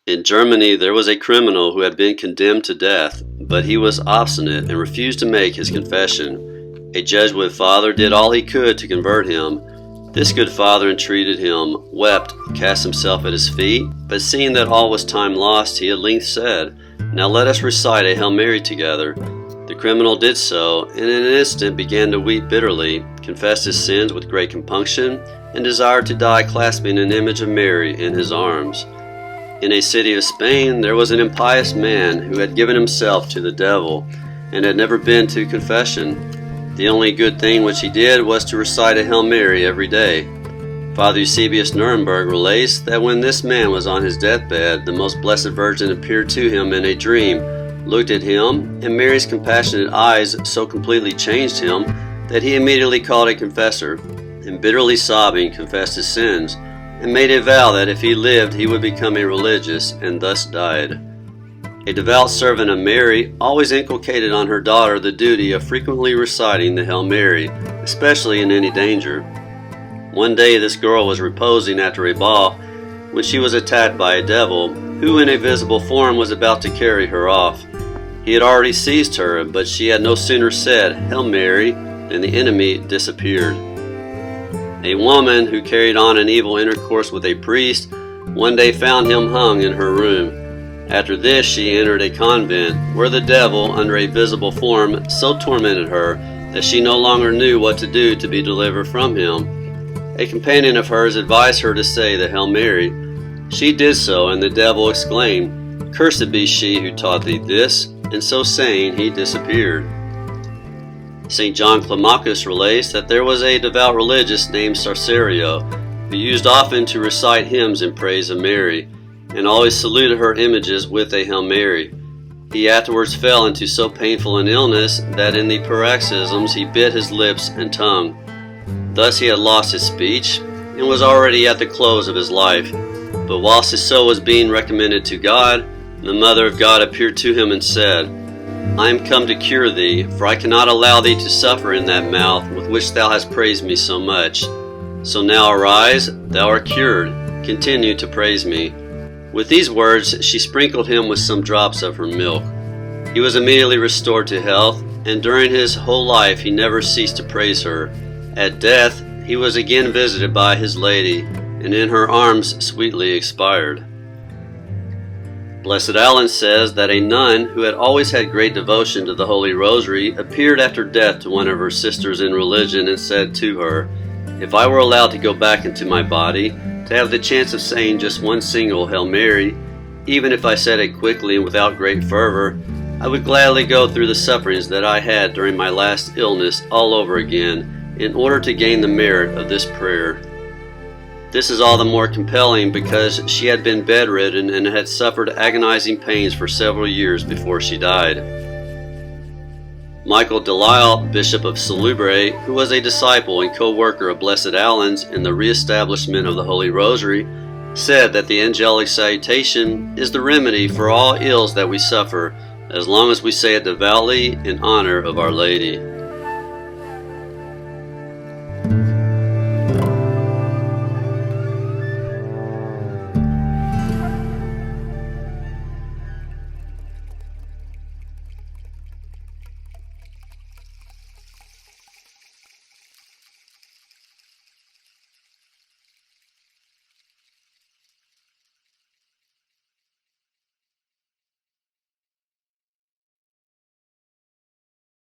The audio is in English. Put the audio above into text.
In Germany, there was a criminal who had been condemned to death, but he was obstinate and refused to make his confession. A Jesuit father did all he could to convert him. This good father entreated him, wept, cast himself at his feet, but seeing that all was time lost, he at length said, "Now let us recite a Hail Mary together." The criminal did so, and in an instant began to weep bitterly, confessed his sins with great compunction, and desired to die clasping an image of Mary in his arms. In a city of Spain there was an impious man who had given himself to the devil, and had never been to confession. The only good thing which he did was to recite a Hail Mary every day. Father Eusebius Nuremberg relates that when this man was on his deathbed, the most blessed Virgin appeared to him in a dream, looked at him, and Mary's compassionate eyes so completely changed him that he immediately called a confessor, and bitterly sobbing confessed his sins, and made a vow that if he lived he would become a religious, and thus died. A devout servant of Mary always inculcated on her daughter the duty of frequently reciting the Hail Mary, especially in any danger. One day this girl was reposing after a ball when she was attacked by a devil, who in a visible form was about to carry her off. He had already seized her, but she had no sooner said, "Hail Mary," than the enemy disappeared. A woman who carried on an evil intercourse with a priest one day found him hung in her room. After this she entered a convent, where the devil, under a visible form, so tormented her that she no longer knew what to do to be delivered from him. A companion of hers advised her to say the Hail Mary. She did so, and the devil exclaimed, "Cursed be she who taught thee this," and so saying he disappeared. St. John Climacus relates that there was a devout religious named Sarcerio, who used often to recite hymns in praise of Mary, and always saluted her images with a Hail Mary. He afterwards fell into so painful an illness that in the paroxysms he bit his lips and tongue. Thus he had lost his speech, and was already at the close of his life. But whilst his soul was being recommended to God, the Mother of God appeared to him and said, "I am come to cure thee, for I cannot allow thee to suffer in that mouth with which thou hast praised me so much. So now arise, thou art cured, continue to praise me." With these words she sprinkled him with some drops of her milk. He was immediately restored to health, and during his whole life he never ceased to praise her. At death he was again visited by his lady, and in her arms sweetly expired. Blessed Allen says that a nun who had always had great devotion to the Holy Rosary appeared after death to one of her sisters in religion and said to her, "If I were allowed to go back into my body, to have the chance of saying just one single Hail Mary, even if I said it quickly and without great fervor, I would gladly go through the sufferings that I had during my last illness all over again, in order to gain the merit of this prayer." This is all the more compelling because she had been bedridden and had suffered agonizing pains for several years before she died. Michael Delisle, Bishop of Salubres, who was a disciple and co-worker of Blessed Allen's in the re-establishment of the Holy Rosary, said that the angelic salutation is the remedy for all ills that we suffer, as long as we say it devoutly in honor of Our Lady.